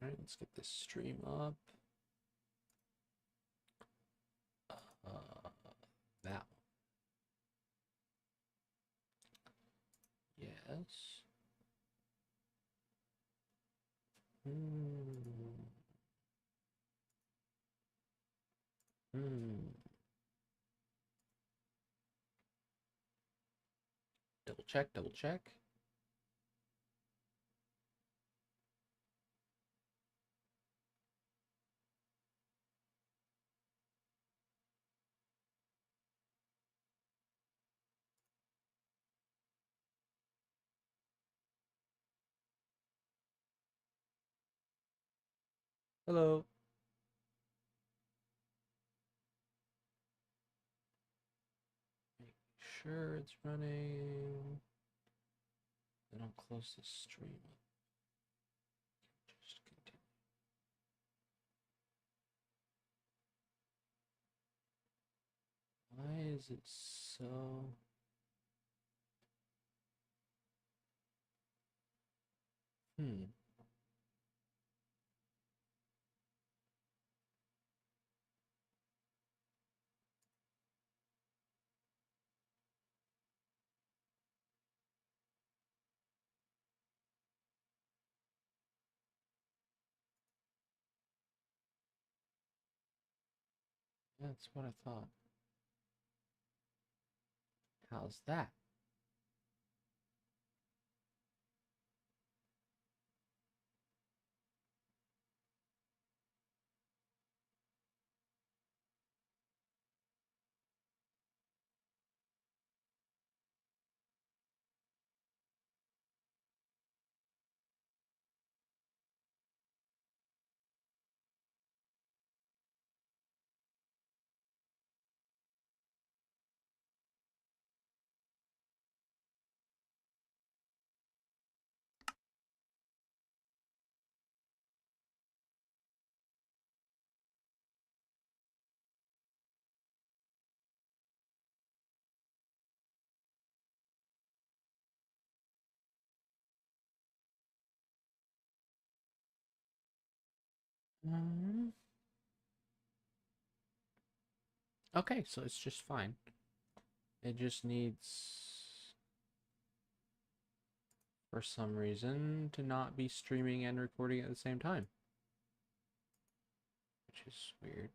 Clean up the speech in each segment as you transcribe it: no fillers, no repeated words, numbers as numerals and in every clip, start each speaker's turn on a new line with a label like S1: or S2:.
S1: Alright, let's get this stream up. That one. Yes. Hmm. Double check, double check. Hello. Make sure it's running. Then I'll close the stream up. Just continue. Why is it so... That's what I thought. How's that? Okay, so it's just fine. It just needs, for some reason, to not be streaming and recording at the same time. Which is weird.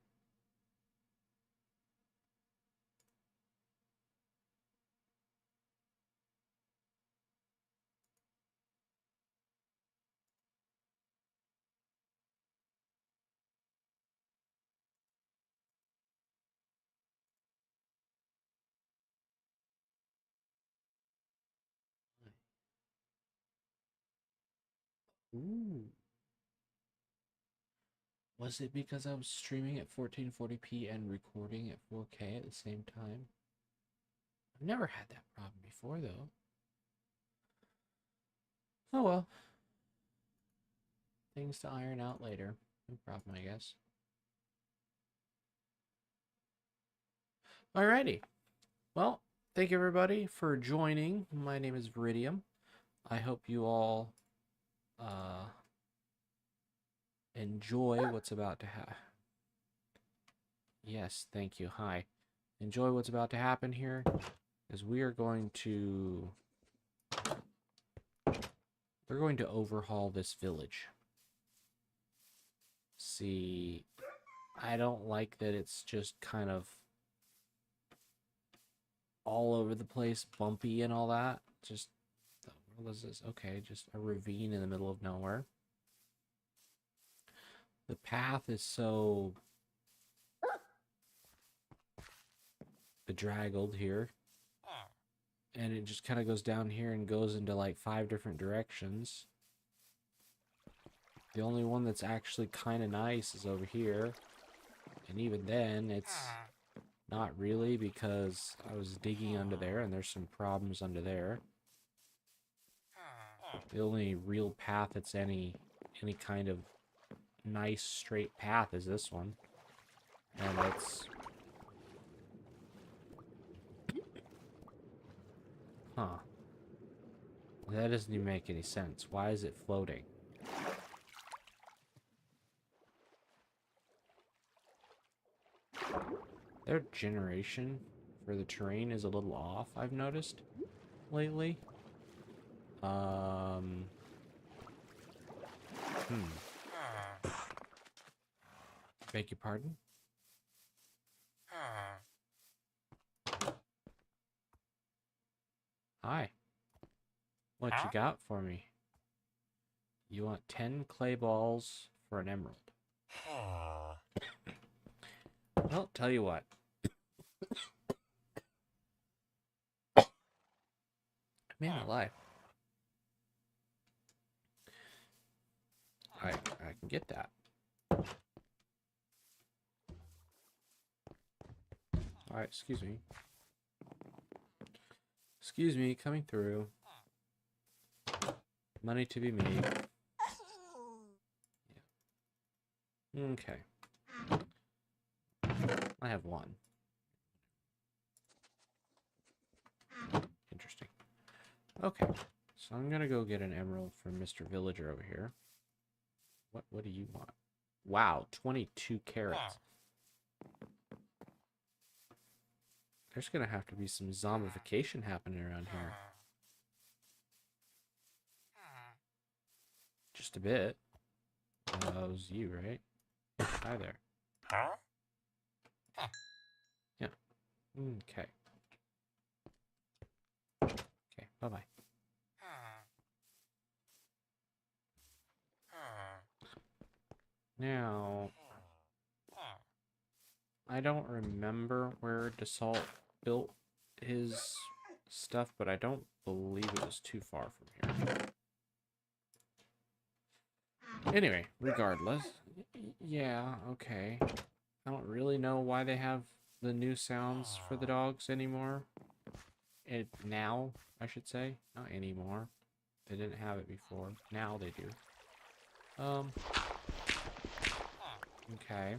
S1: Ooh. Was it because I was streaming at 1440p and recording at 4K at the same time? I've never had that problem before, though. Oh well. Things to iron out later. No problem, I guess. Alrighty. Well, thank you everybody for joining. My name is Viridium. I hope you all enjoy what's about to happen. Yes, thank you. Hi. Enjoy what's about to happen here, as we are going to... We're going to overhaul this village. See, I don't like that it's just kind of all over the place, bumpy and all that. Just, what is this? Okay, just a ravine in the middle of nowhere. The path is so bedraggled here. And it just kind of goes down here and goes into like 5 different directions. The only one that's actually kind of nice is over here. And even then, it's not really, because I was digging under there and there's some problems under there. The only real path that's any kind of nice straight path is this one. And it's... Huh. That doesn't even make any sense. Why is it floating? Their generation for the terrain is a little off, I've noticed lately. Beg your pardon? Hi. What you got for me? You want 10 clay balls for an emerald. Well, tell you what. Man alive. I can get that. Alright, excuse me. Excuse me, coming through. Money to be made. Yeah. Okay. I have one. Interesting. Okay. So I'm gonna go get an emerald from Mr. Villager over here. What do you want? Wow, 22 carrots. There's gonna have to be some zombification happening around here. Just a bit. That was you, right? Hi there. Yeah. Okay. Okay, bye-bye. Now, I don't remember where Dassault built his stuff, but I don't believe it was too far from here. Anyway, regardless, yeah, okay. I don't really know why they have the new sounds for the dogs anymore. Now, I should say. Not anymore. They didn't have it before. Now they do. Okay.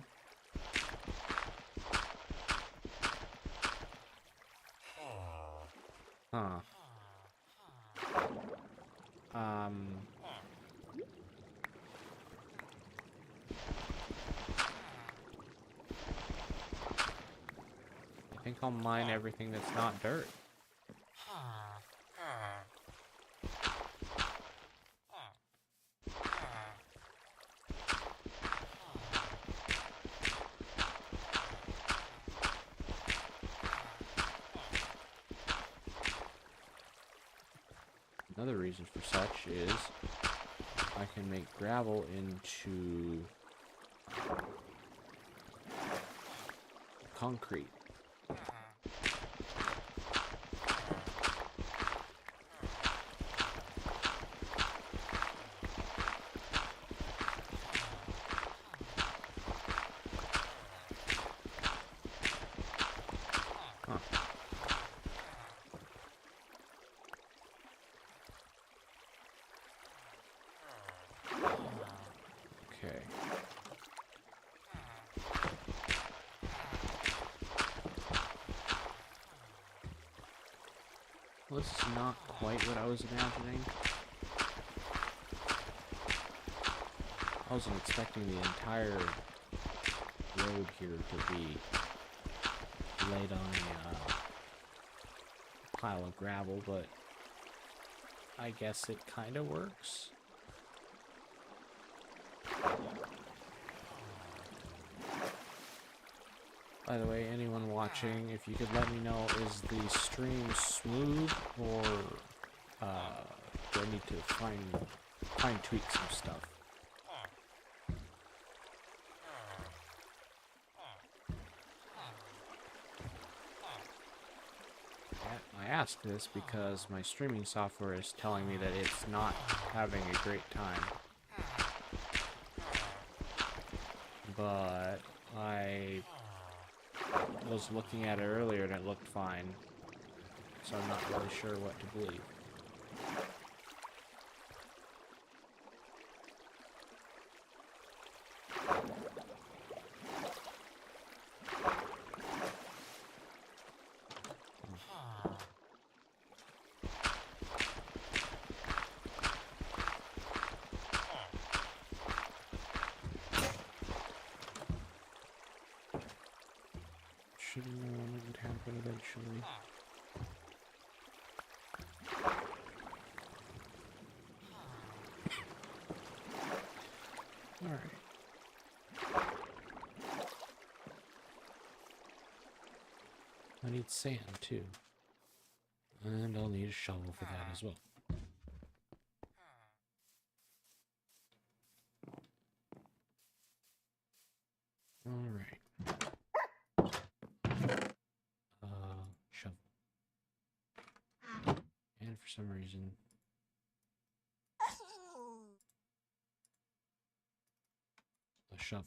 S1: Huh. I think I'll mine everything that's not dirt. Another reason for such is I can make gravel into concrete. Huh. Okay. Well, this is not quite what I was imagining. I wasn't expecting the entire road here to be laid on a pile of gravel, but I guess it kind of works. By the way, anyone watching, if you could let me know, is the stream smooth, or do I need to fine tweak some stuff? I ask this because my streaming software is telling me that it's not having a great time. But I was looking at it earlier and it looked fine. So I'm not really sure what to believe. should have known it would happen eventually. Alright. I need sand too. And I'll need a shovel for that as well. Alright. Shovel. And for some reason... a shovel.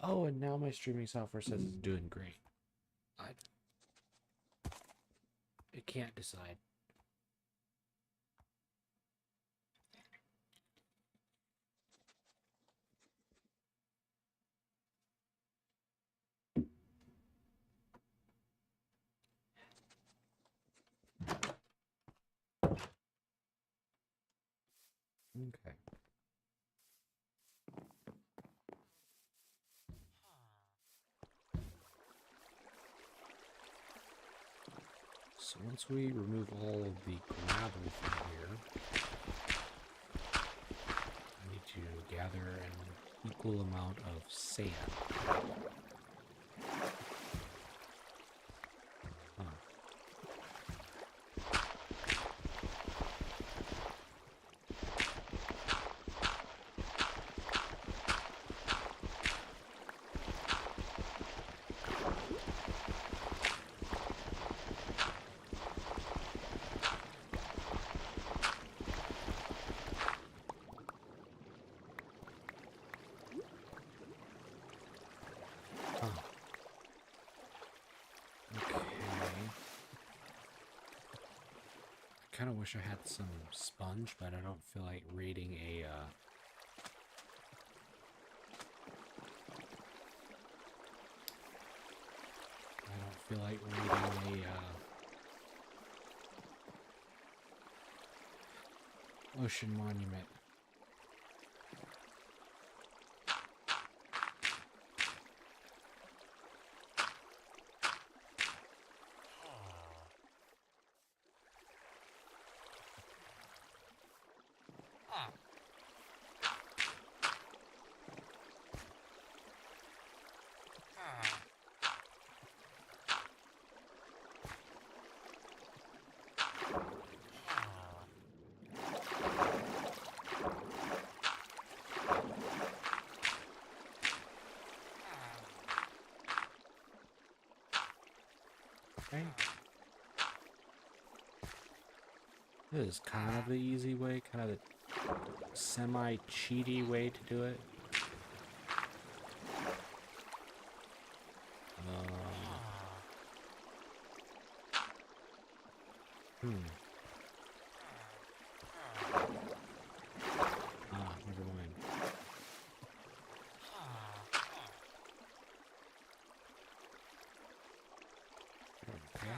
S1: Oh, and now my streaming software says it's doing great. It can't decide. Okay. So once we remove all of the gravel from here, I need to gather an equal amount of sand. Huh. I kind of wish I had some sponge, but I don't feel like raiding a, ocean monument. Okay. This is kind of the easy way, kind of the semi-cheaty way to do it. Never mind. Okay.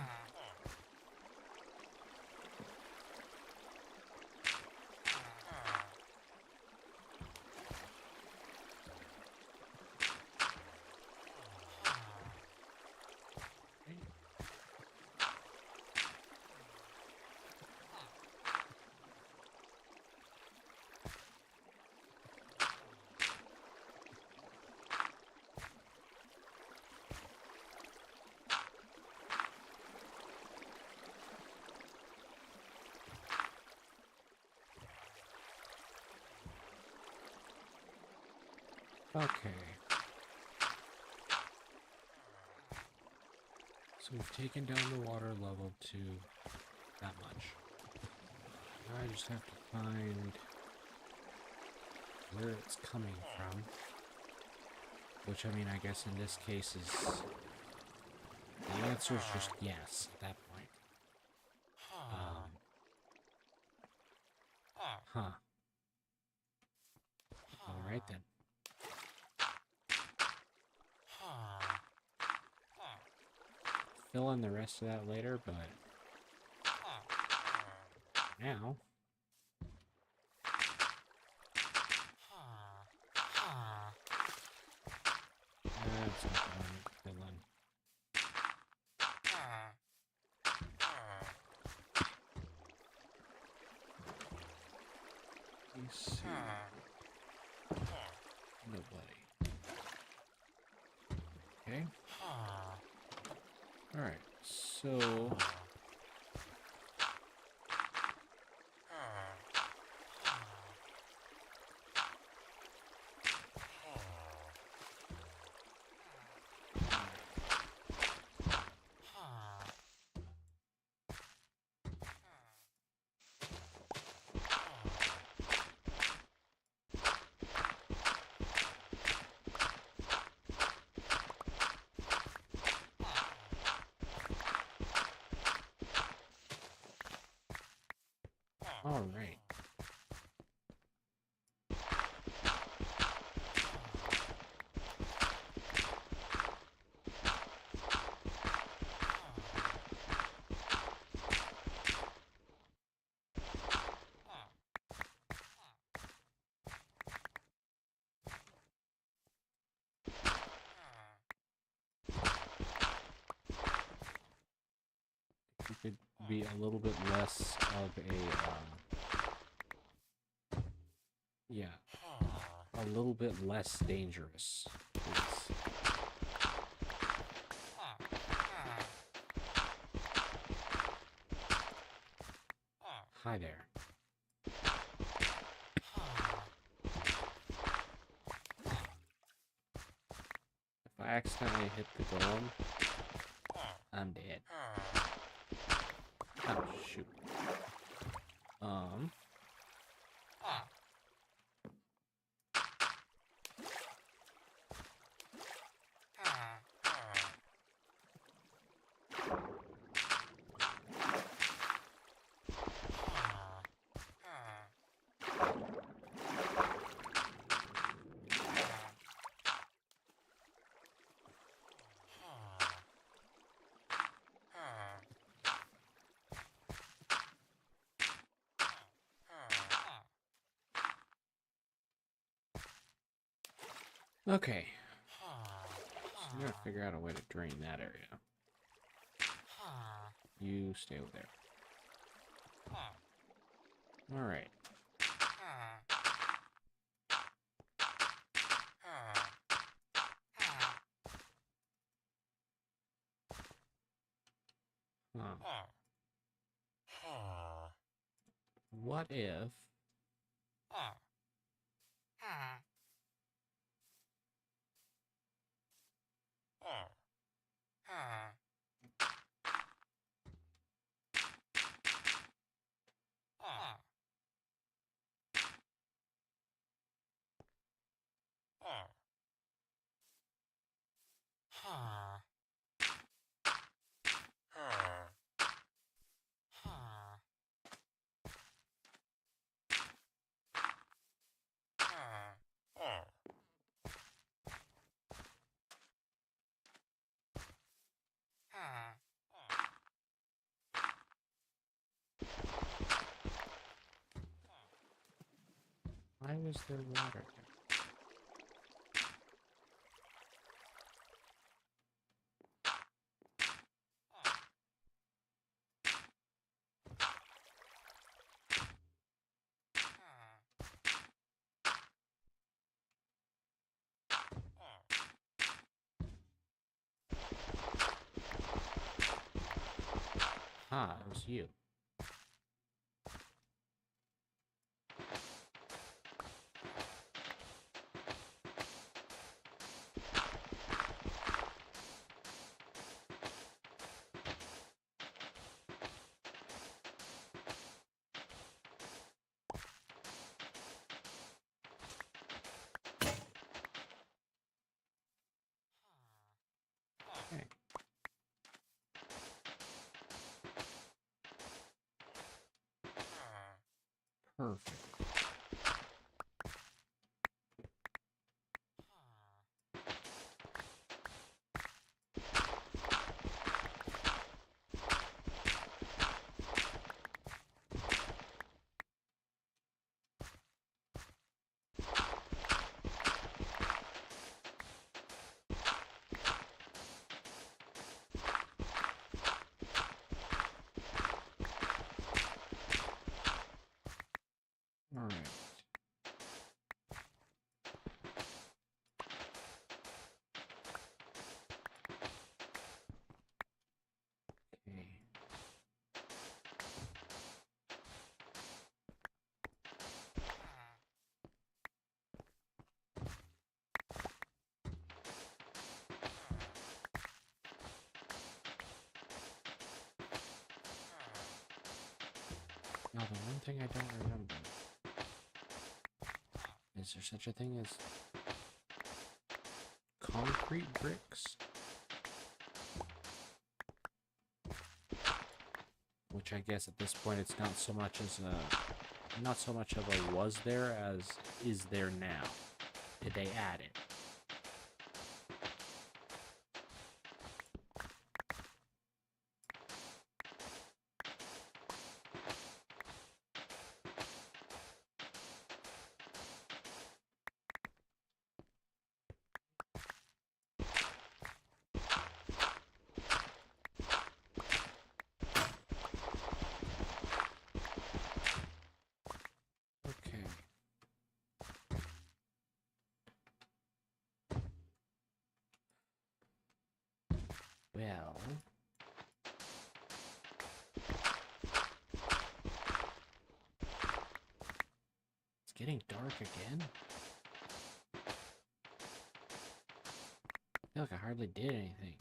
S1: Okay. So we've taken down the water level to that much. Now I just have to find where it's coming from. Which, I mean, I guess in this case is... the answer is just yes at that point. Huh. Alright then. Fill in the rest of that later, but now me see. Nobody. Okay. Alright, so... Alright. You could be a little bit less of a, yeah, a little bit less dangerous, please. Hi there. If I accidentally hit the golem, I'm dead. Oh, shoot. Okay. So I'm gonna figure out a way to drain that area. You stay over there. Alright. Huh. What if... Why was there water there? Ah, it was you. Okay. Perfect. Now, the one thing I don't remember, is there such a thing as concrete bricks? Which I guess at this point it's not so much as a, not so much of a was there as is there now. Did they add it? Okay. Well, it's getting dark again. I feel like I hardly did anything.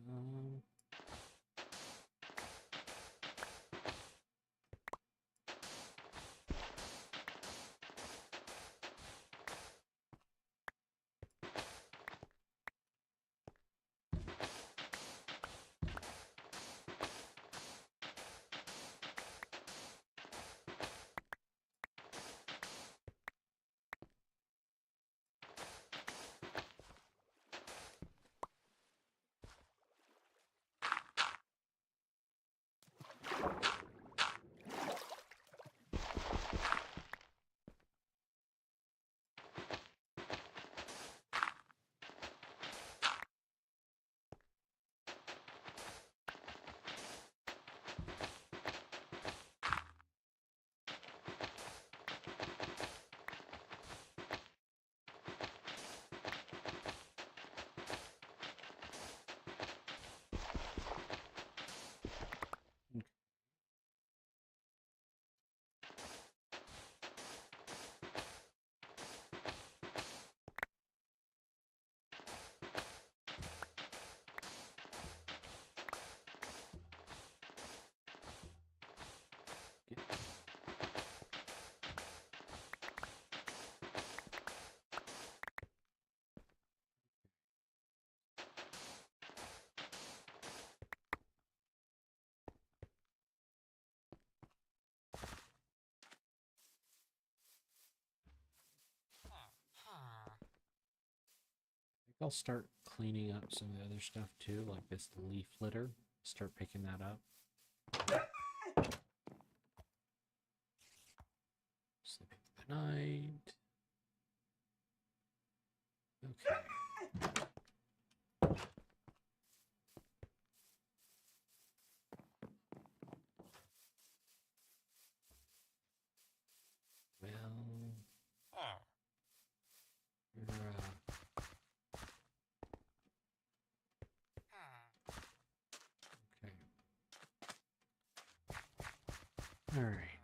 S1: Um, I'll start cleaning up some of the other stuff too, like this leaf litter. Start picking that up. Sleeping for the night. Okay. Well, you're, okay. All right.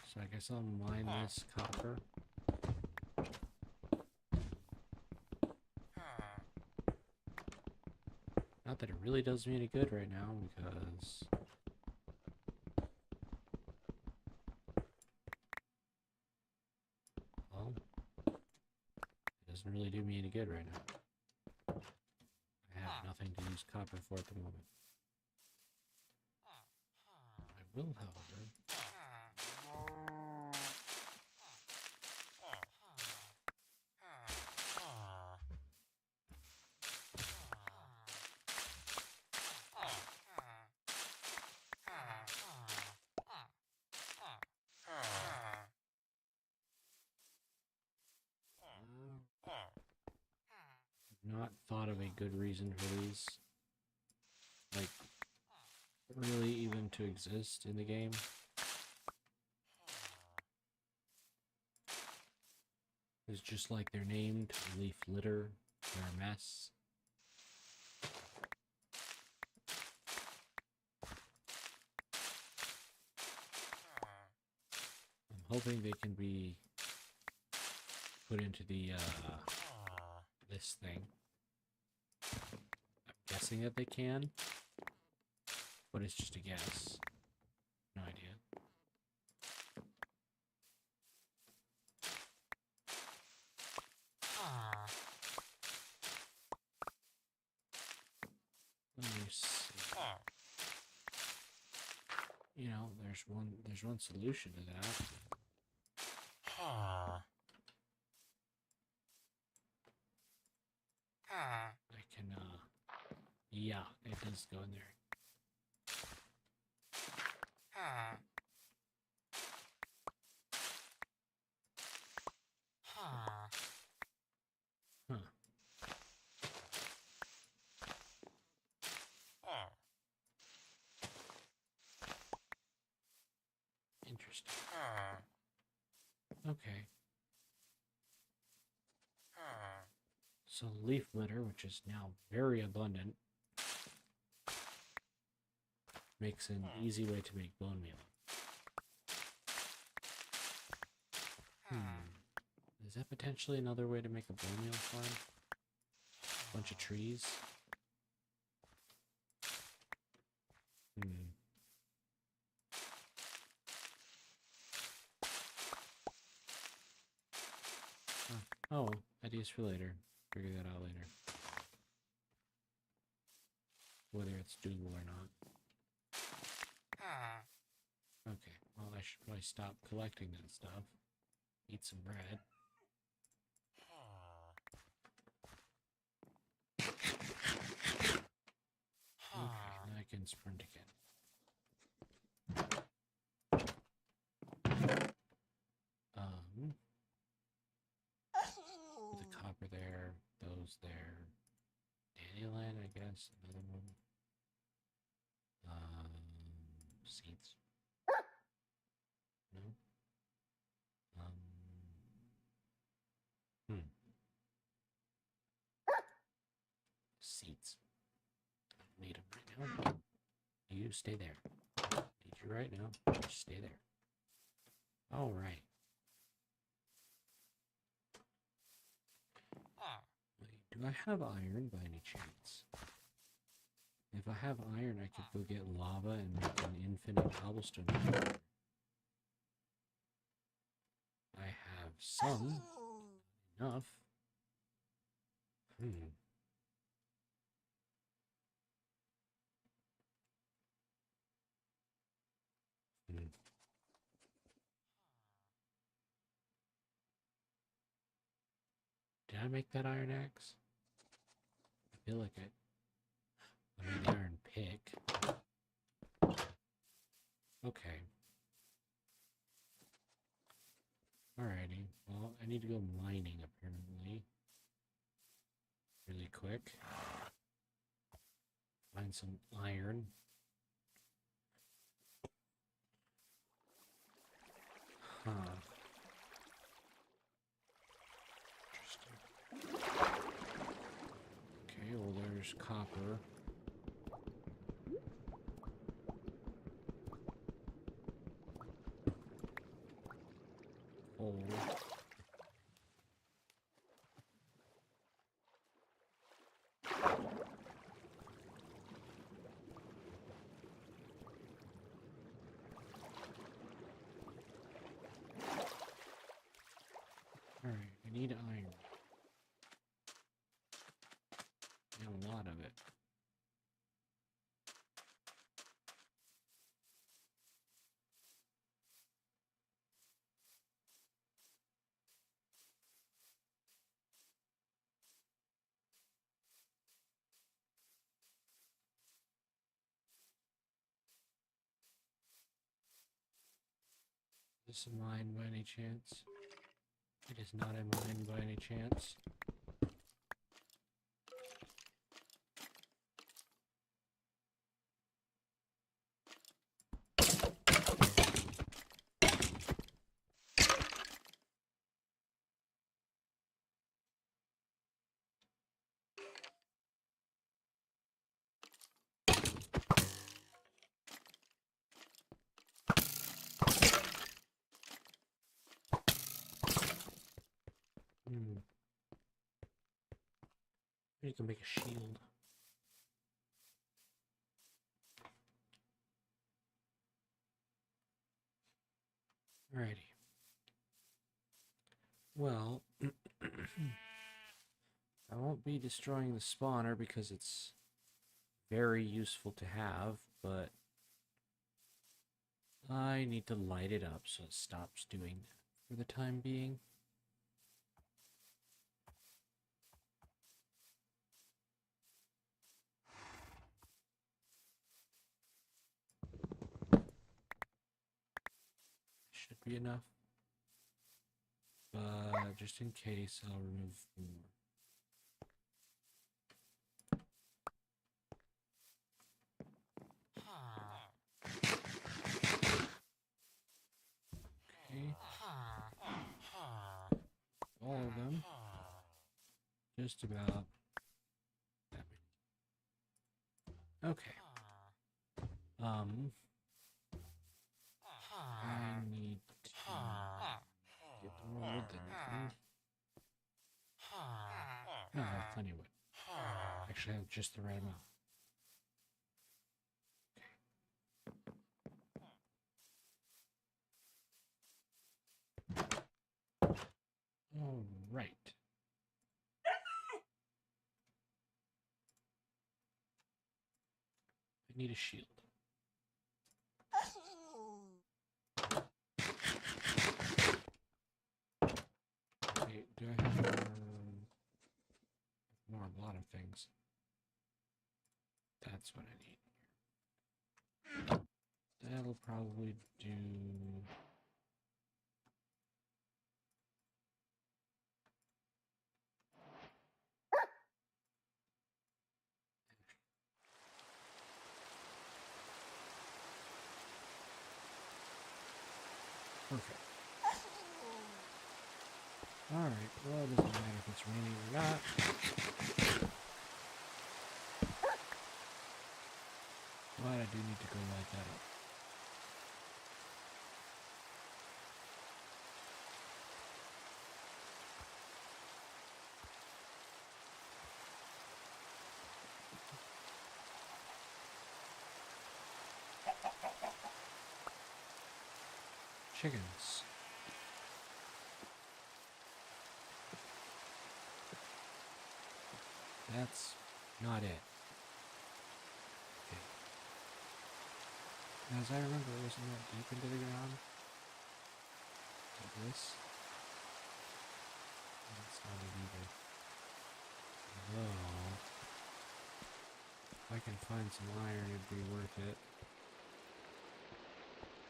S1: So I guess I'll mine this copper. Not that it really does me any good right now, because well, it doesn't really do me any good right now. I have nothing to use copper for at the moment. I will, however, not thought of a good reason for these, like, really even to exist in the game. It's just like they're named leaf litter, they're a mess. I'm hoping they can be put into the guessing that they can, but it's just a guess. No idea. Let me see. You know, there's one solution to that. I can yeah, it does go in there. Huh. Interesting. Okay. So leaf litter, which is now very abundant, makes an easy way to make bone meal. Is that potentially another way to make a bone meal farm? Bunch of trees? Oh, ideas for later. Figure that out later. Whether it's doable or not. Okay, well I should probably stop collecting that stuff. Eat some bread. Okay, now I can sprint again. The copper there, those there. Dandelion, I guess, another one. Seeds. No. Seeds. Need them right now. You stay there. Need you right now. Just stay there. All right. Wait, do I have iron by any chance? If I have iron, I could go get lava and make an infinite cobblestone. I have some. Enough. Did I make that iron axe? I feel like I made the iron pick. Okay. Alrighty. Well, I need to go mining apparently. Really quick. Find some iron. Huh. Interesting. Okay, well there's copper. Coal. Alright, I need iron. And a lot of it. Is this a mine by any chance? It is not a mine by any chance. You can make a shield. Alrighty. Well, I won't be destroying the spawner because it's very useful to have, but I need to light it up so it stops doing that for the time being. Should be enough. But just in case, I'll remove more. Okay. All of them. Just about that many. Okay. I need to get more wood than anything. No, I have plenty of wood. Actually, I have just the right amount. All right. I need a shield. Wait, do I have more? A lot of things. That's what I need. That'll probably do. Perfect. Alright, well, it doesn't matter if it's raining or not. But I do need to go light that up. Chickens. That's not it. Okay. As I remember, wasn't that deep into the ground? Like this? That's not it either. Although, if I can find some iron, it'd be worth it.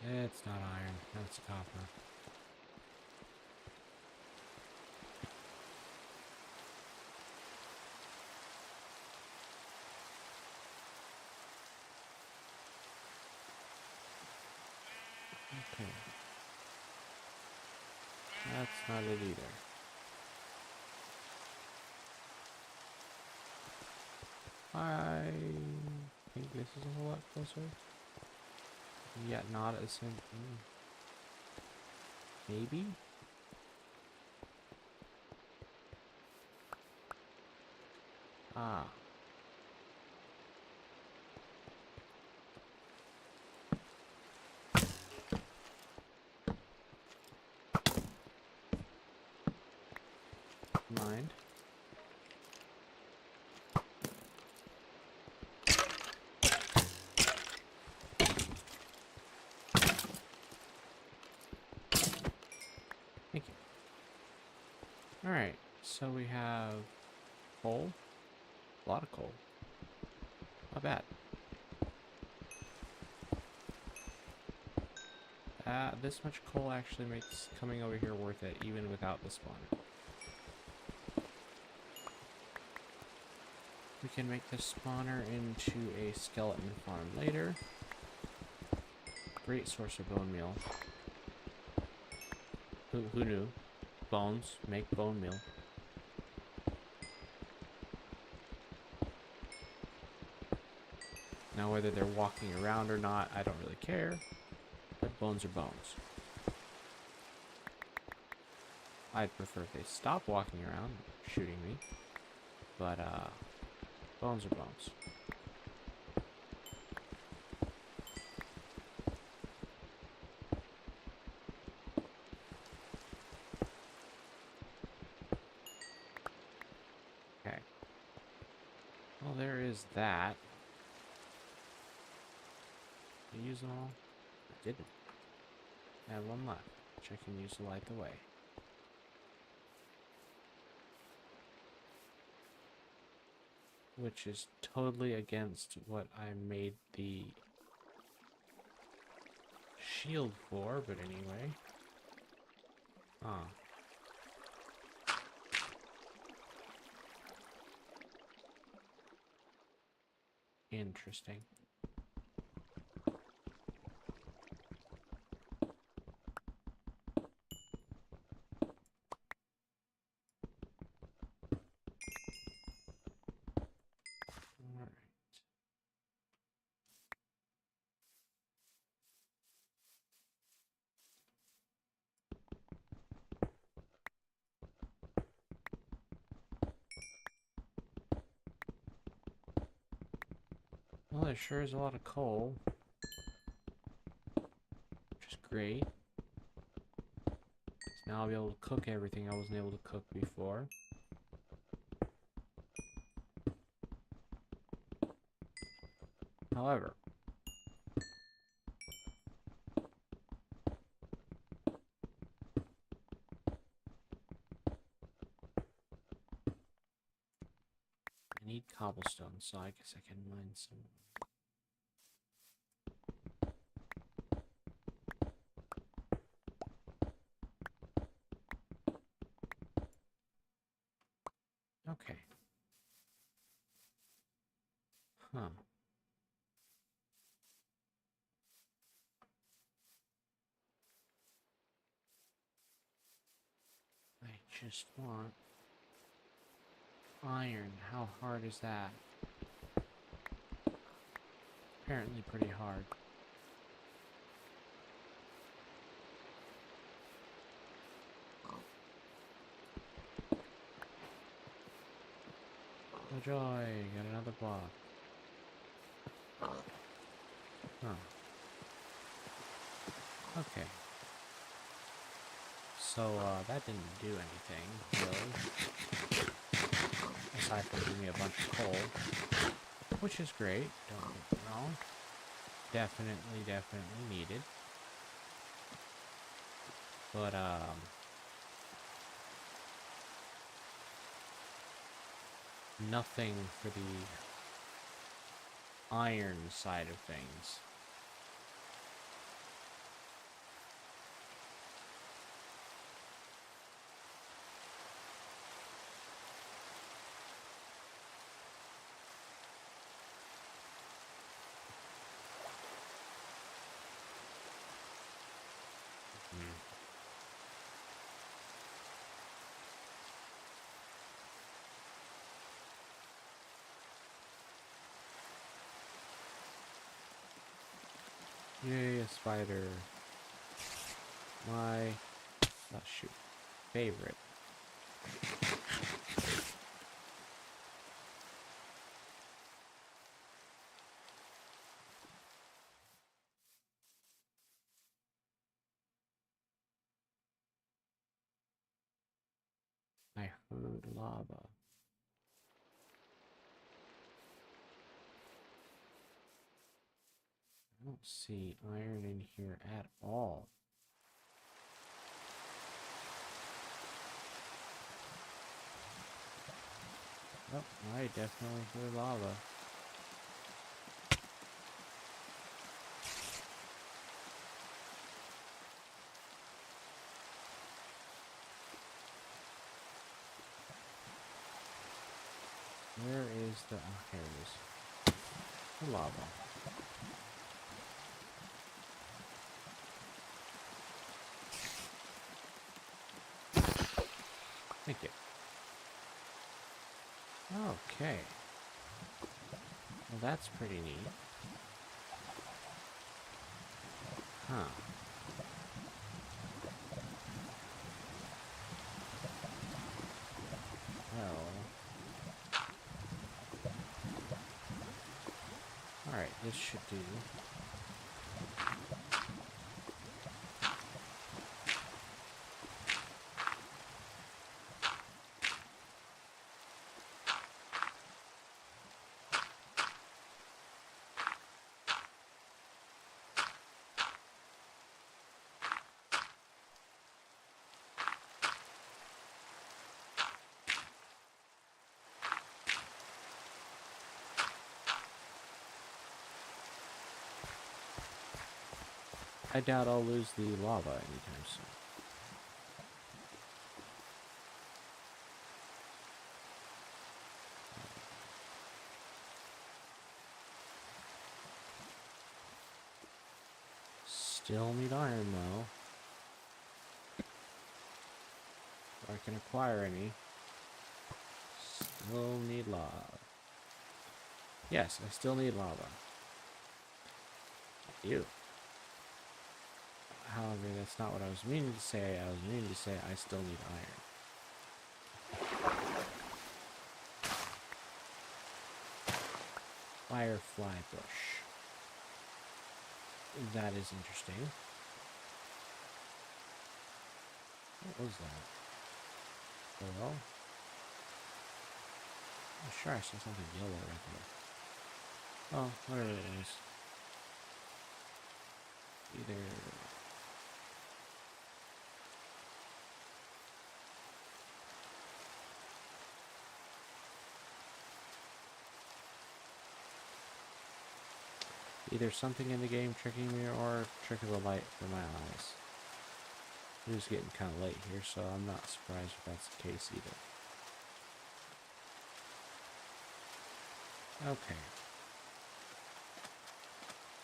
S1: It's not iron, that's copper. Okay. That's not it either. I think this is a whole lot closer. Yet not as same. Maybe? Ah. Mind. Thank you. Alright, so we have coal. A lot of coal. Not bad. This much coal actually makes coming over here worth it, even without the spawner. We can make the spawner into a skeleton farm later. Great source of bone meal. Who knew? Bones make bone meal. Now whether they're walking around or not, I don't really care. But bones are bones. I'd prefer if they stop walking around, shooting me. But, bones are bones. Okay. Well, there is that. Did I use them all? I didn't. I have one left, which I can use to light the way. Which is totally against what I made the shield for, but anyway. Ah. Interesting. Alright. Well, there sure is a lot of coal. Which is great. So now I'll be able to cook everything I wasn't able to cook before. However, I need cobblestone, so I guess I can mine some. Okay. Huh. I just want iron. How hard is that? Apparently pretty hard. Oh joy, got another block. Huh. Okay. So, that didn't do anything, really. Aside from giving me a bunch of coal. Which is great, don't get me wrong. Definitely needed. But, nothing for the iron side of things. Yay, a spider. My, oh shoot, favorite. I heard lava. I don't see iron in here at all. Oh, I definitely hear lava. Where is the... oh, here it is. The lava. Thank you. Okay. Well, that's pretty neat. Huh. Well... alright, this should do. I doubt I'll lose the lava anytime soon. Still need iron though. If I can acquire any. Still need lava. Yes, I still need lava. I do. However, that's not what I was meaning to say. I was meaning to say I still need iron. Firefly bush. That is interesting. What was that? Hello? I'm sure I saw something yellow right there. Oh, whatever it is. Either... Either something in the game tricking me or trick of the light for my eyes. It is getting kind of late here, so I'm not surprised if that's the case either. Okay.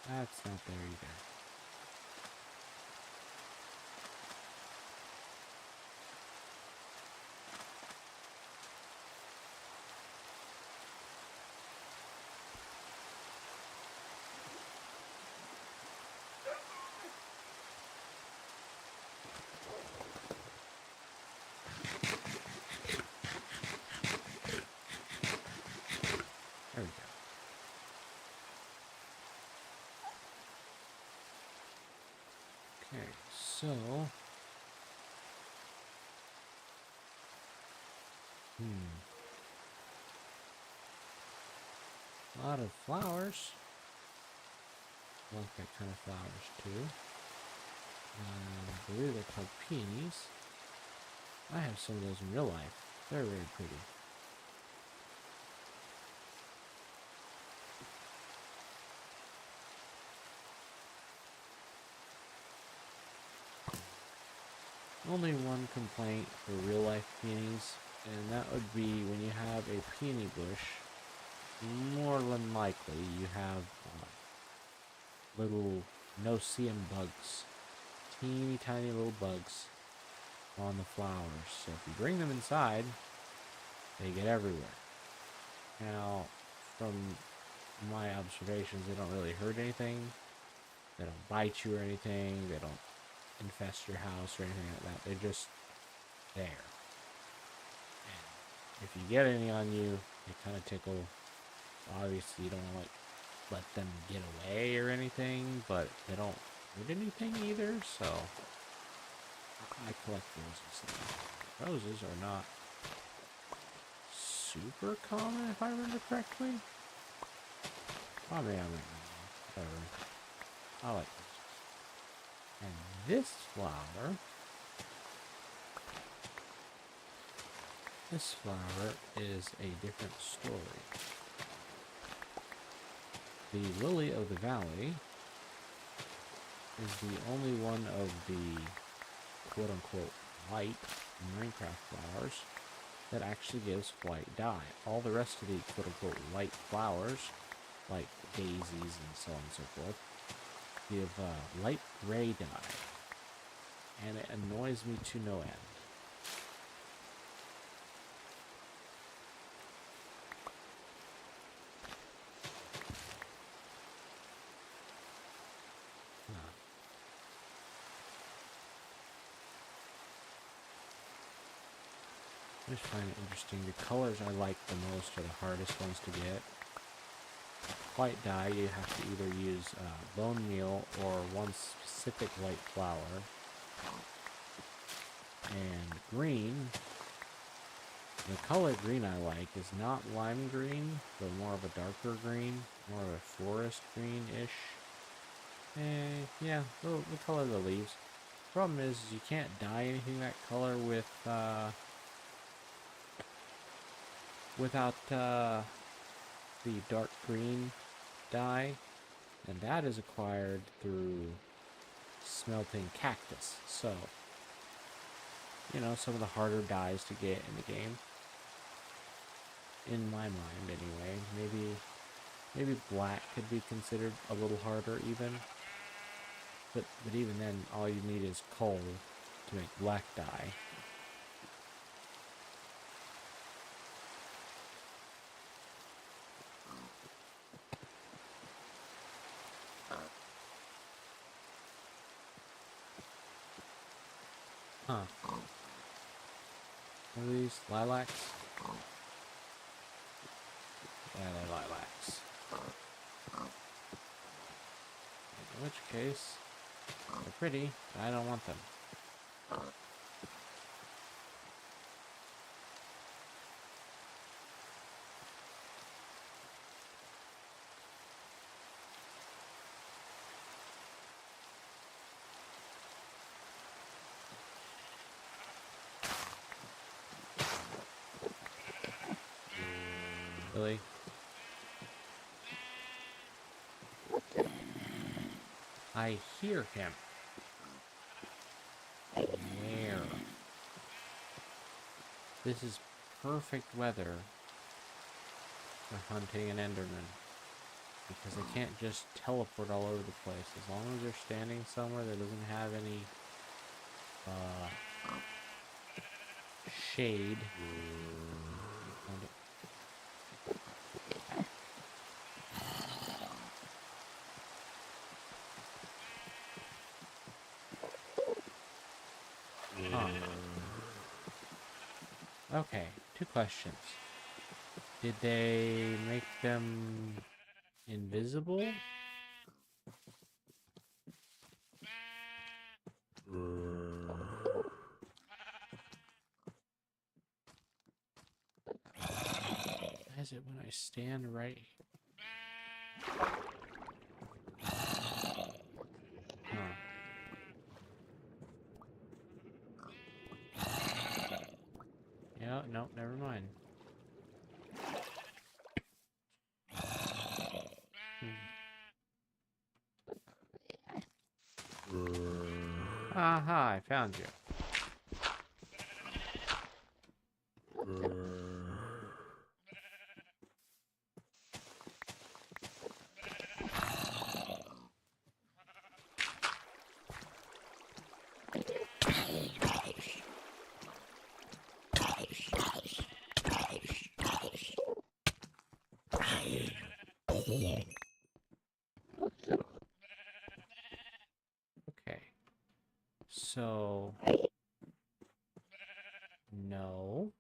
S1: That's not there either. There we go. Okay, so... A lot of flowers. I like that kind of flowers too. I believe they're called peonies. I have some of those in real life. They're very pretty. Only one complaint for real life peonies, and that would be when you have a peony bush, more than likely you have little no-see-em bugs. Teeny tiny little bugs on the flowers. So if you bring them inside, they get everywhere. Now, from my observations, they don't really hurt anything. They don't bite you or anything. They don't infest your house or anything like that. They're just there. And if you get any on you, they kind of tickle. Obviously, you don't want to let them get away or anything, but they don't hurt anything either, so I collect roses. Roses are not super common, if I remember correctly. Probably I'm whatever. I like roses. And this flower is a different story. The lily of the valley is the only one of the quote-unquote white Minecraft flowers that actually gives white dye. All the rest of the quote-unquote white flowers, like daisies and so on and so forth, give light gray dye. And it annoys me to no end. I just find it interesting. The colors I like the most are the hardest ones to get. White dye, you have to either use bone meal or one specific white flower. And green, the color green I like is not lime green, but more of a darker green, more of a forest greenish. Yeah, the color of the leaves. Problem is you can't dye anything that color with without the dark green dye, and that is acquired through smelting cactus. So, you know, some of the harder dyes to get in the game. In my mind, anyway. Maybe black could be considered a little harder, even. But even then, all you need is coal to make black dye. Huh. What are these? Lilacs? Yeah, they're lilacs. In which case, they're pretty, but I don't want them. Really? I hear him. Where? This is perfect weather for hunting an Enderman. Because I can't just teleport all over the place. As long as they're standing somewhere that doesn't have any shade. Huh. Okay, 2 questions. Did they make them invisible? Why is it when I stand right? Huh. Yeah, no, never mind. Aha, I found you. Okay. So... no.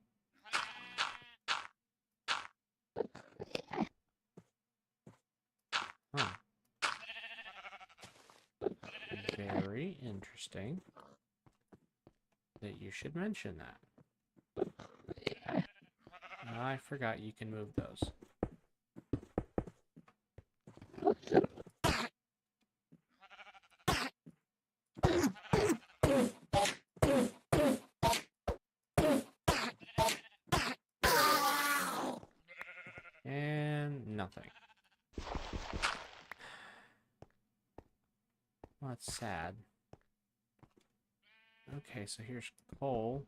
S1: Huh. Very interesting that you should mention that. I forgot you can move those. And nothing. Well, that's sad. Okay, so here's coal.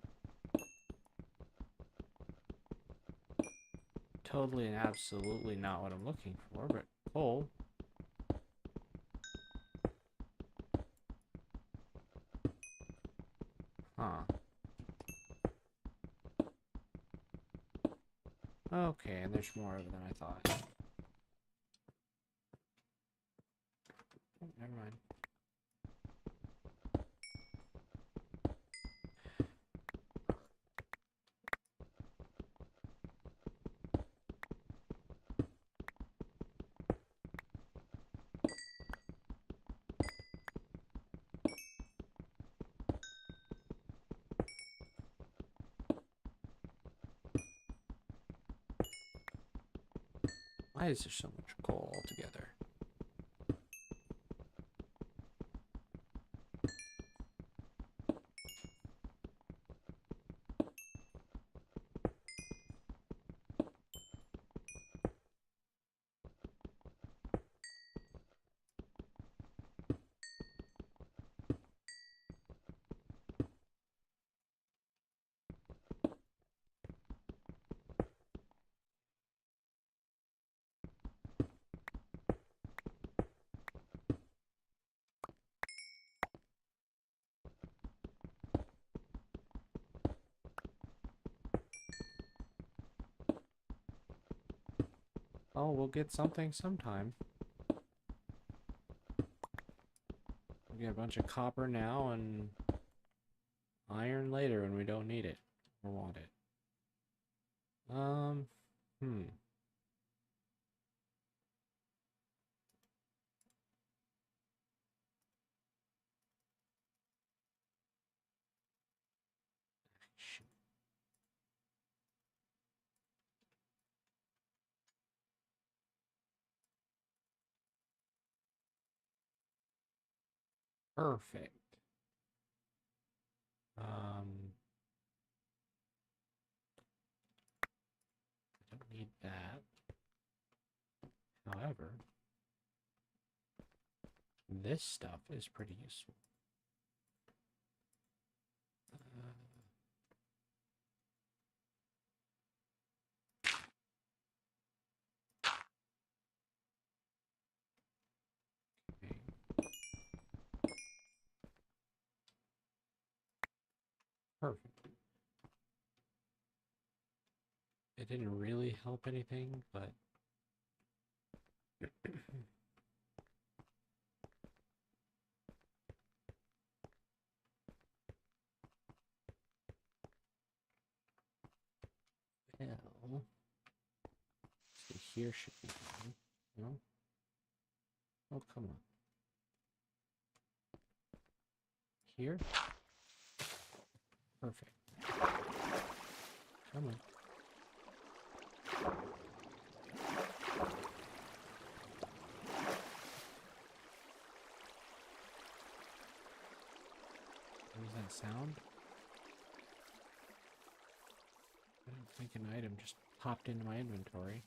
S1: Totally and absolutely not what I'm looking for, but coal. Huh. Okay, and there's more of it than I thought. Oh, never mind. Why is there so much coal altogether? Oh, we'll get something sometime. We get a bunch of copper now and iron later when we don't need it or want it. Hmm. Perfect. I don't need that. However, this stuff is pretty useful. Okay. Perfect. It didn't really help anything, but well, see, here should be fine. No? Oh, come on. Here? Perfect. Come on. What was that sound? I don't think an item just popped into my inventory.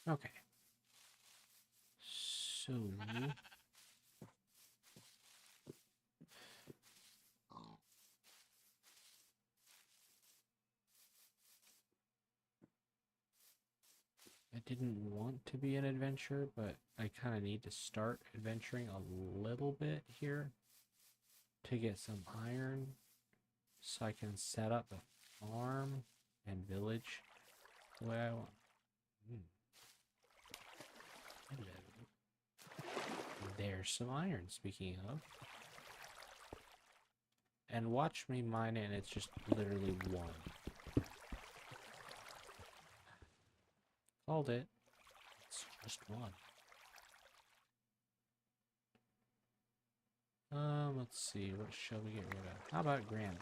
S1: Okay. So... I didn't want to be an adventurer, but I kind of need to start adventuring a little bit here to get some iron so I can set up a farm and village the way I want. Hello. There's some iron, speaking of. And watch me mine it, and it's just literally one. Called it. It's just one. Let's see. What shall we get rid of? How about granite?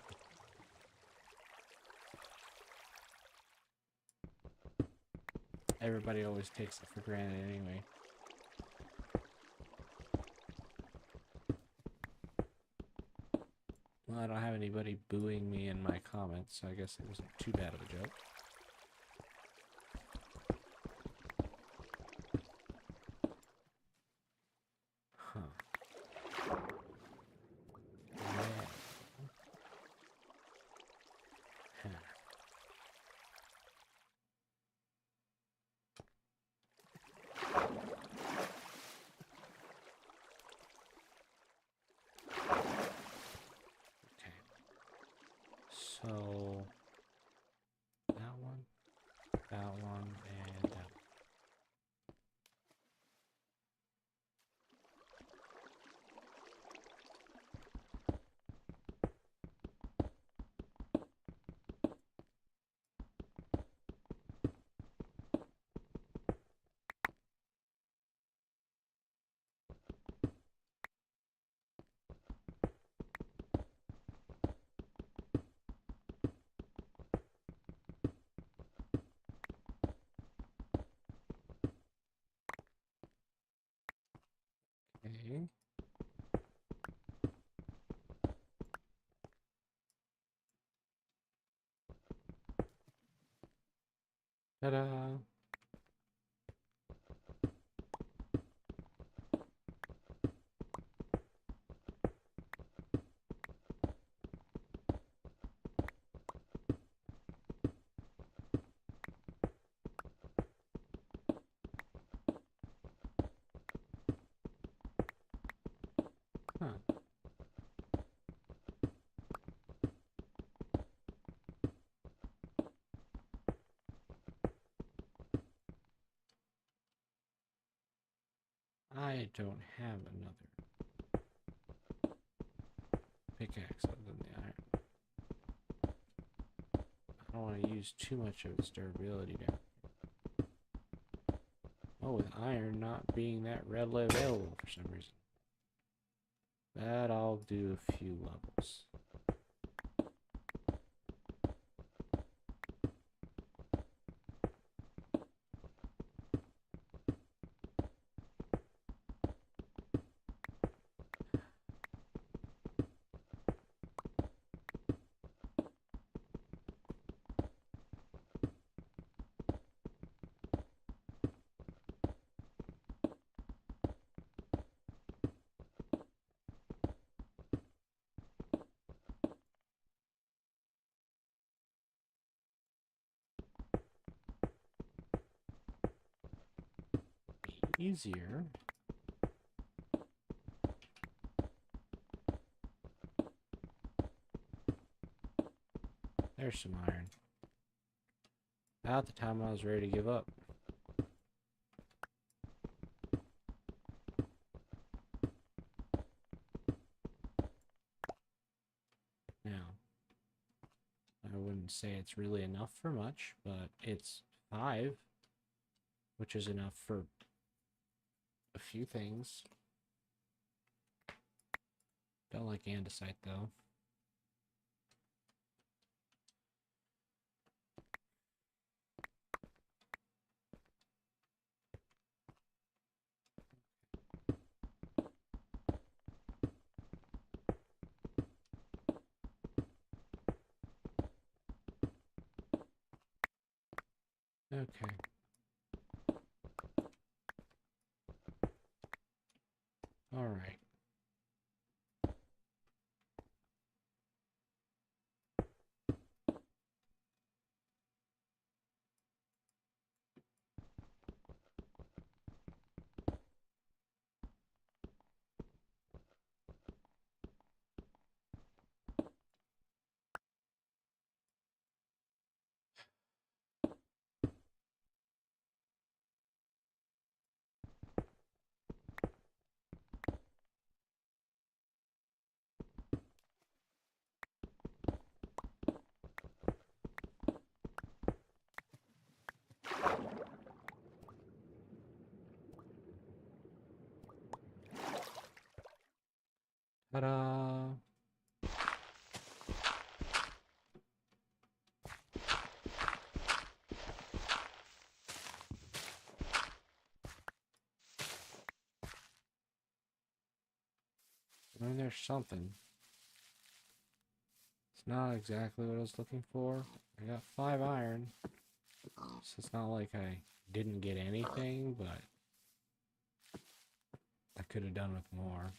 S1: Everybody always takes it for granted anyway. Well, I don't have anybody booing me in my comments, so I guess it wasn't too bad of a joke. Huh. So, that one, and that one. Okay. Ta-da! Huh. I don't have another pickaxe other than the iron. I don't want to use too much of its durability down. Oh, with iron not being that readily available for some reason. But I'll do a few levels. Easier. There's some iron. About the time I was ready to give up. Now, I wouldn't say it's really enough for much, but it's 5, which is enough for a few things. Don't like andesite though. Okay. All right. Ta-da! I mean, there's something. It's not exactly what I was looking for. I got 5 iron. So it's not like I didn't get anything, but I could have done with more.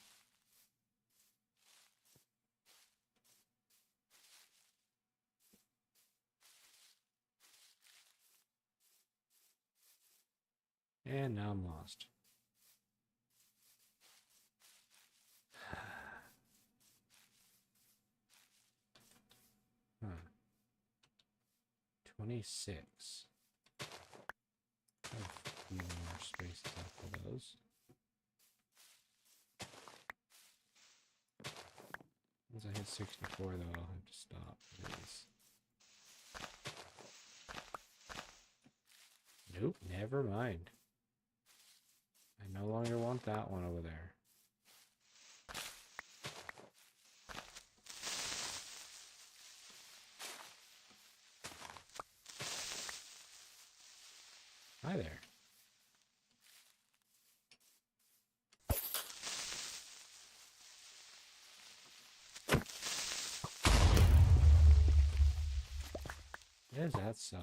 S1: And now I'm lost. Huh. 26. Have a few more spaces after those. Once I hit 64, though, I'll have to stop these. Nope, never mind. I no longer want that one over there. Hi there. Is that so?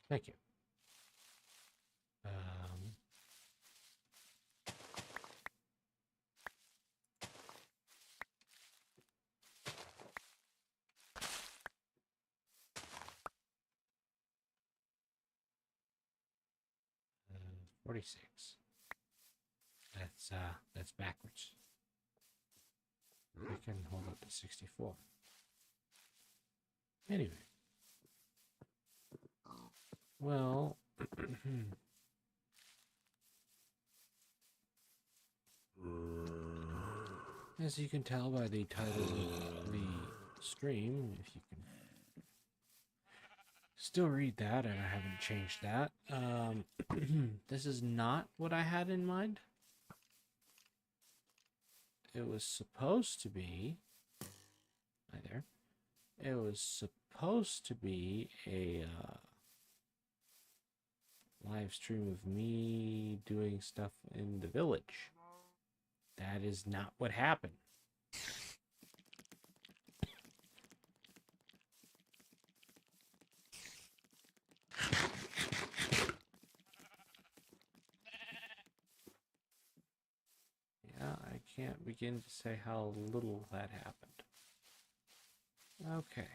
S1: Thank you. 46. That's backwards. We can hold up to 64. Anyway. Well, as you can tell by the title of the stream, if you can still read that, and I haven't changed that, this is not what I had in mind. It was supposed to be, hi there, it was supposed to be a live stream of me doing stuff in the village. That is not what happened. Yeah, I can't begin to say how little that happened. Okay.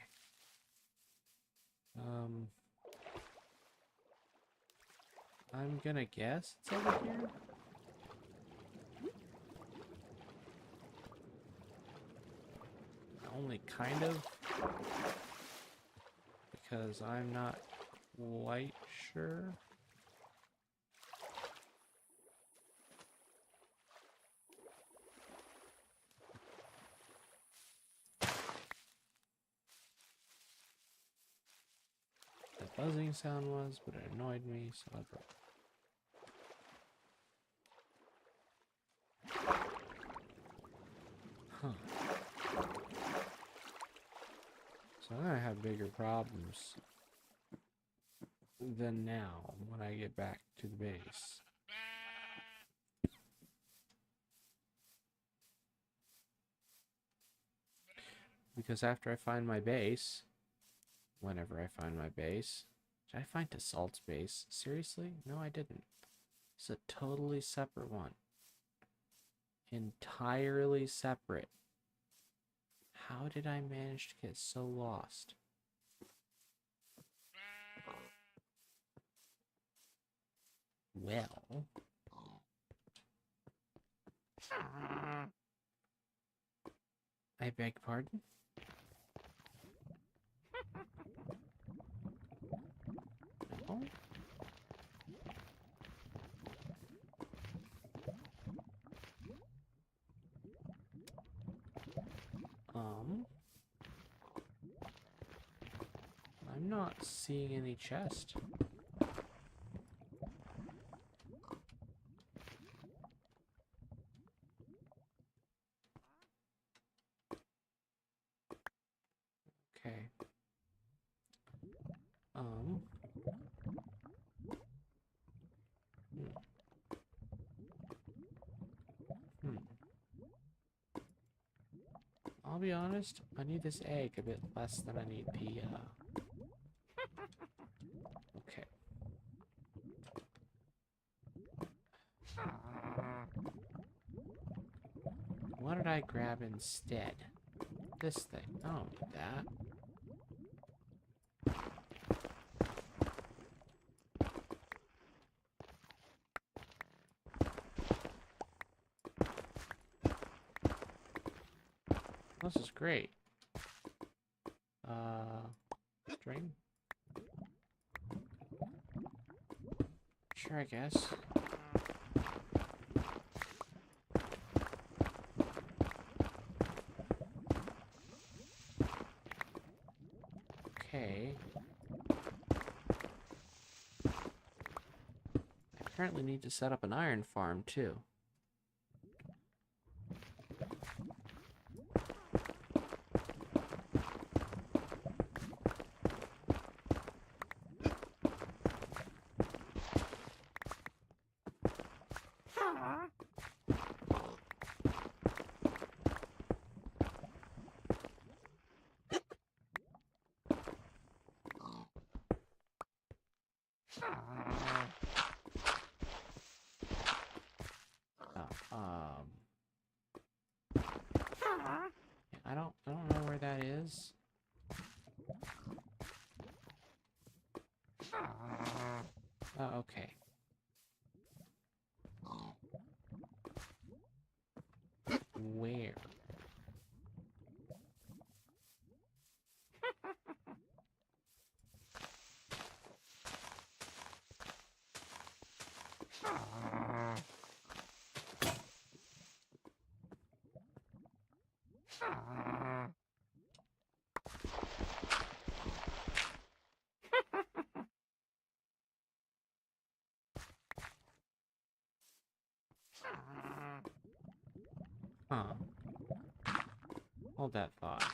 S1: I'm gonna guess it's over here. Only kind of, because I'm not quite sure. That buzzing sound was, but it annoyed me, so I broke it. Huh. So I'm gonna have bigger problems than now when I get back to the base. Because after I find my base, whenever I find my base, did I find Assault's base? Seriously? No, I didn't. It's a totally separate one. Entirely separate. How did I manage to get so lost? Well, I beg pardon? No? I'm not seeing any chest. Okay. I'll be honest, I need this egg a bit less than I need the, okay. What did I grab instead? This thing. I don't need that. This is great. String? Sure, I guess. Okay. I currently need to set up an iron farm, too. I don't know where that is. Oh, okay. Where? Huh. Hold that thought.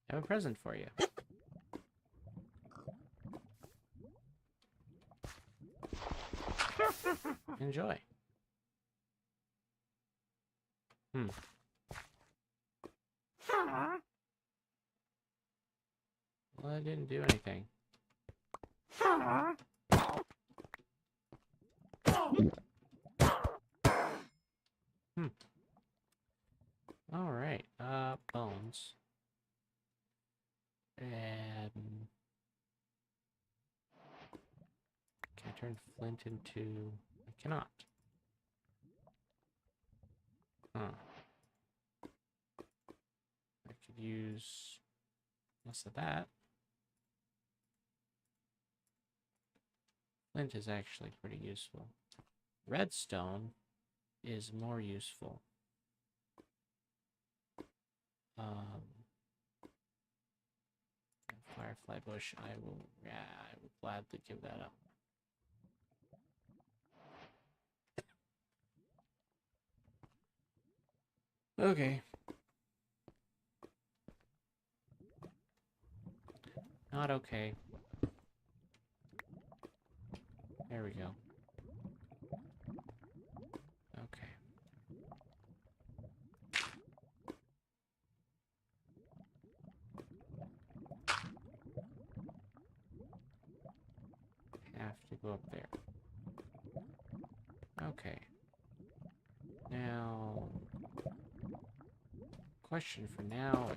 S1: I have a present for you. Enjoy. Hmm. Well, I didn't do anything. Hmm. Alright, bones. And... Can I turn flint into... I cannot. Huh. I could use less of that. Flint is actually pretty useful. Redstone is more useful. Firefly bush, I will gladly give that up. Okay. Not okay. There we go. Okay. Have to go up there. Okay. Now, question for now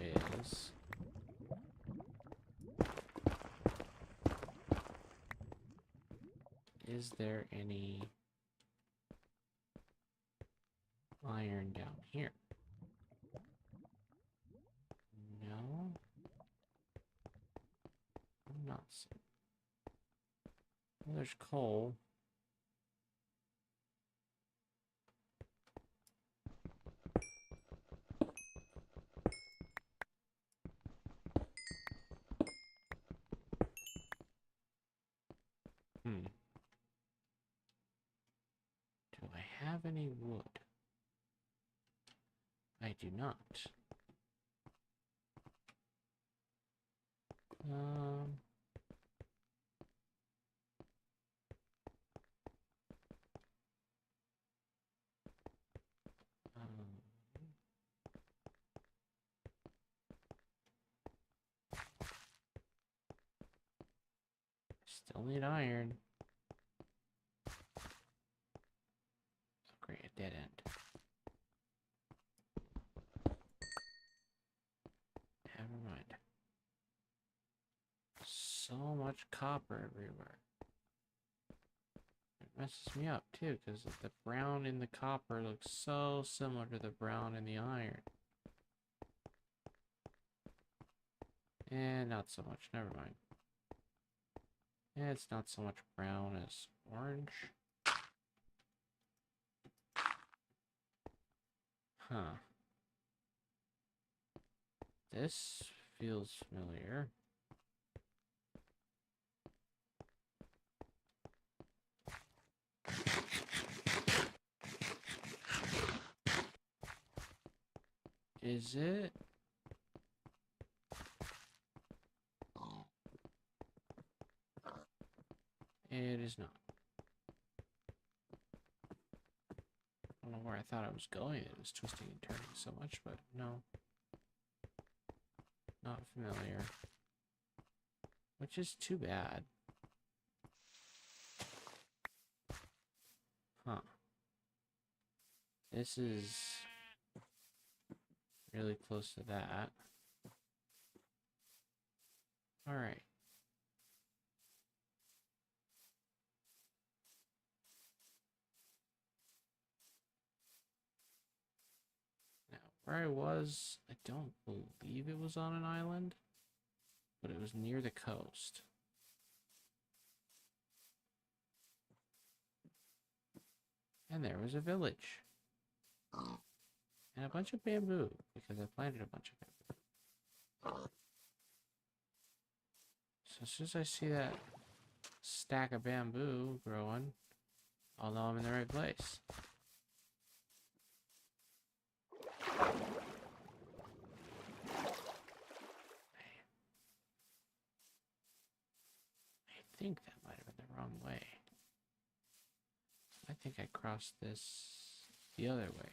S1: is there any iron down here? No? I'm not seeing. Well, there's coal. Hmm. Do I have any wood? I do not. Um... Still need iron. Oh, great, a dead end. Never mind. So much copper everywhere. It messes me up too, because the brown in the copper looks so similar to the brown in the iron. And not so much, never mind. It's not so much brown as orange. Huh. This feels familiar. Is it? It is not. don't know where I thought I was going. It was twisting and turning so much, but no. Not familiar. Which is too bad. Huh. This is really close to that. Alright. Now, where I was, I don't believe it was on an island, but it was near the coast. And there was a village. And a bunch of bamboo, because I planted a bunch of bamboo. So as soon as I see that stack of bamboo growing, I'll know I'm in the right place. I think that might have been the wrong way. I think I crossed this the other way.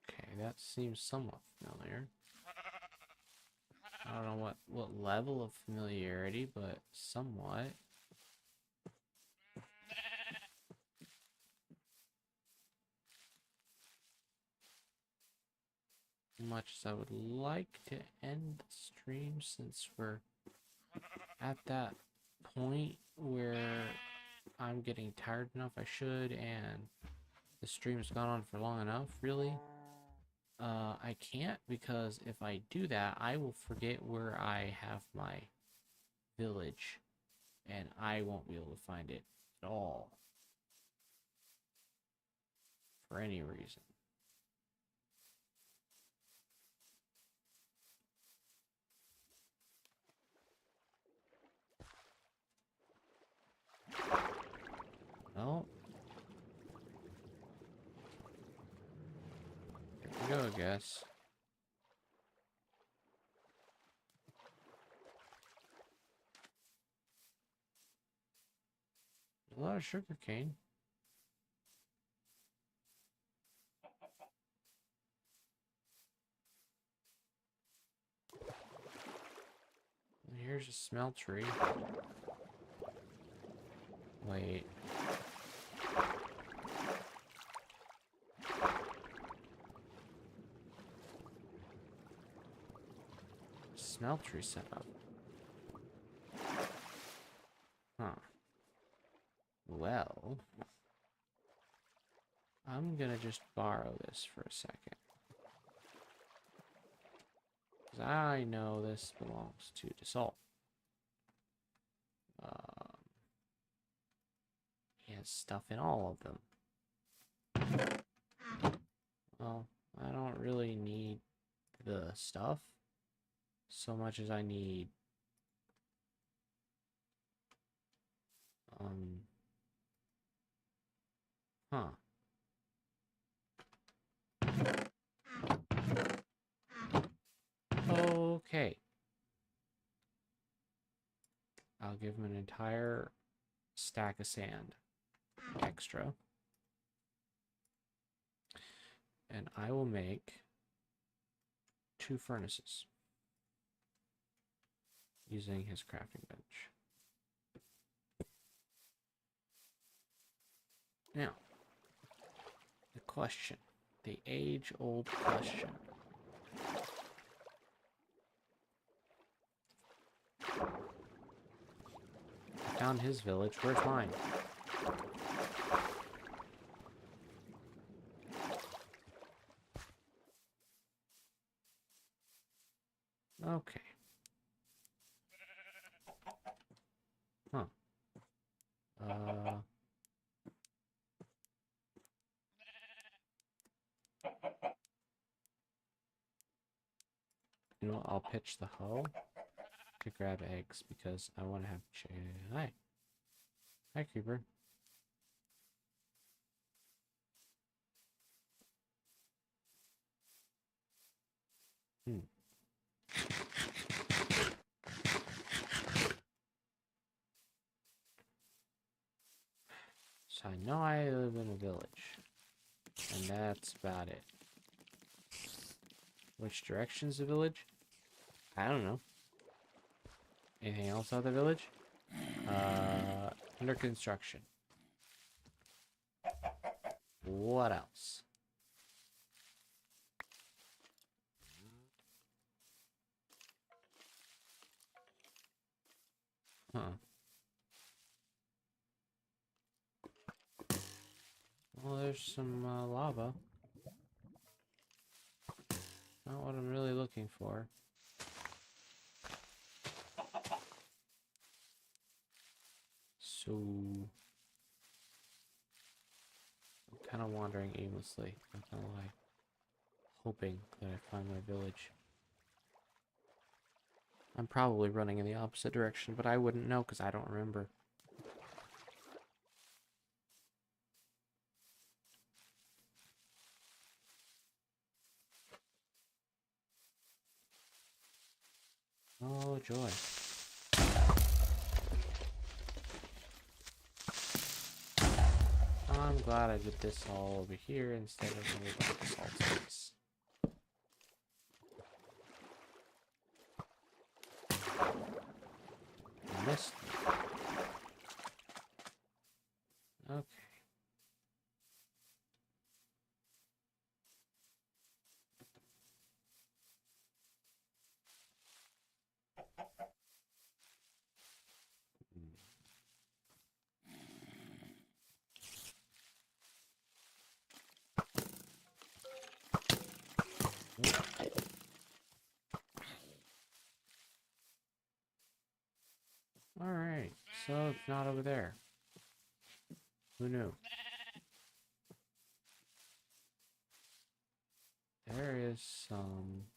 S1: Okay, that seems somewhat familiar. I don't know what level of familiarity, but somewhat. Much as I would like to end the stream, since we're at that point where I'm getting tired enough I should, and the stream's gone on for long enough, really. I can't, because if I do that, I will forget where I have my village, and I won't be able to find it at all for any reason. Well, here we go, I guess. There's a lot of sugar cane. And here's a smeltery. Wait. Smeltery setup. Huh. Well, I'm gonna just borrow this for a second. Because I know this belongs to Dassault. He has stuff in all of them. Well, I don't really need the stuff so much as I need huh. Okay. I'll give him an entire stack of sand extra. And I will make 2 furnaces using his crafting bench. Now, the question, the age-old question. I found his village, where's mine? Okay. Huh. You know what? I'll pitch the hoe to grab eggs because I want to have Hi, Creeper. Hmm. So I know I live in a village. And that's about it. Which direction's the village? I don't know. Anything else out of the village? Under construction. What else? Huh. Well, there's some lava. Not what I'm really looking for. So, I'm kind of wandering aimlessly. I'm kind of like hoping that I find my village. I'm probably running in the opposite direction, but I wouldn't know because I don't remember. Oh, joy. I'm glad I did this all over here instead of over by the salt space. Missed me. Okay. Alright, so it's not over there. Who knew? There is some...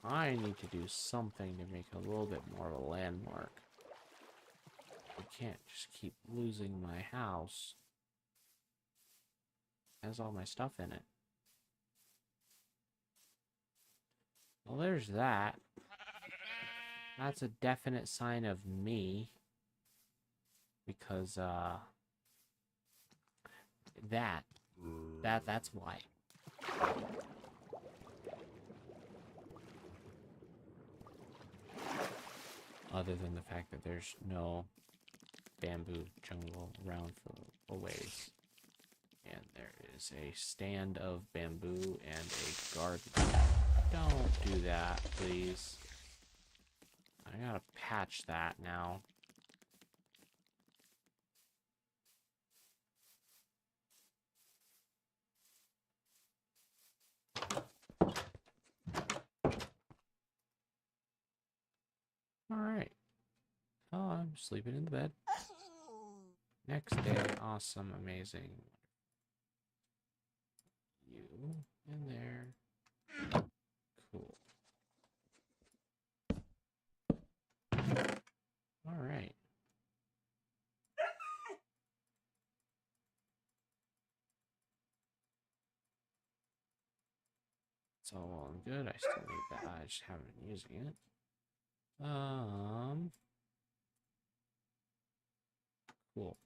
S1: I need to do something to make it a little bit more of a landmark. I can't just keep losing my house. It has all my stuff in it. Well, there's that. That's a definite sign of me. Because, that's why. Other than the fact that there's no bamboo jungle around for a ways. And there is a stand of bamboo and a garden. Don't do that, please. I gotta patch that now. Alright. Oh, I'm sleeping in the bed. Next day, awesome, amazing. You in there. Cool. Alright. It's all well and good. I still need that. I just haven't been using it. Cool.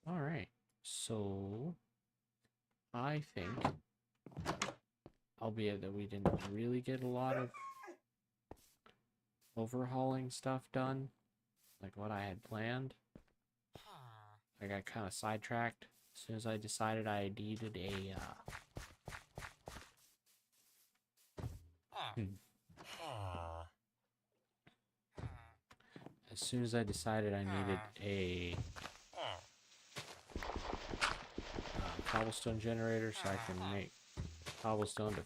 S1: Alright. So, I think, albeit that we didn't really get a lot of overhauling stuff done, like what I had planned. I got kind of sidetracked as soon as I decided I needed a, as soon as I decided I needed a cobblestone generator so I can make cobblestone to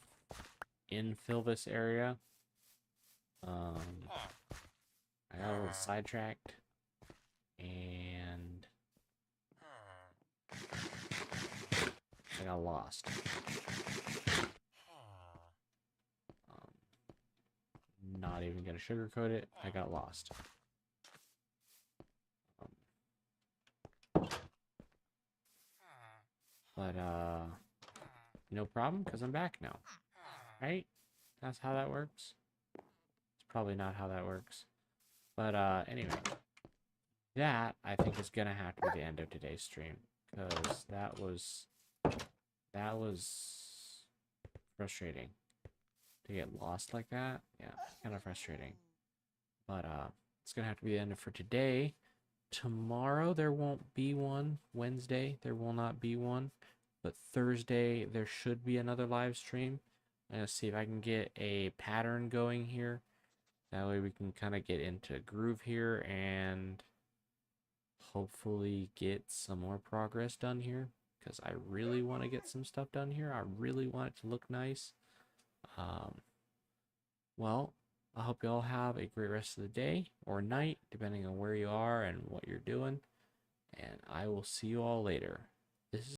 S1: infill this area. I got a little sidetracked and I got lost. Not even gonna sugarcoat it, I got lost. But, no problem, because I'm back now. Right? That's how that works. It's probably not how that works. But, anyway. That, I think, is gonna have to be the end of today's stream. Because that was frustrating. To get lost like that. Yeah, kind of frustrating. But, it's gonna have to be the end for today. Tomorrow there won't be one. Wednesday there will not be one. But Thursday there should be another live stream. I'm gonna see if I can get a pattern going here. That way we can kind of get into a groove here and hopefully get some more progress done here. Because I really want to get some stuff done here. I really want it to look nice. Well, I hope you all have a great rest of the day or night, depending on where you are and what you're doing. And I will see you all later. This is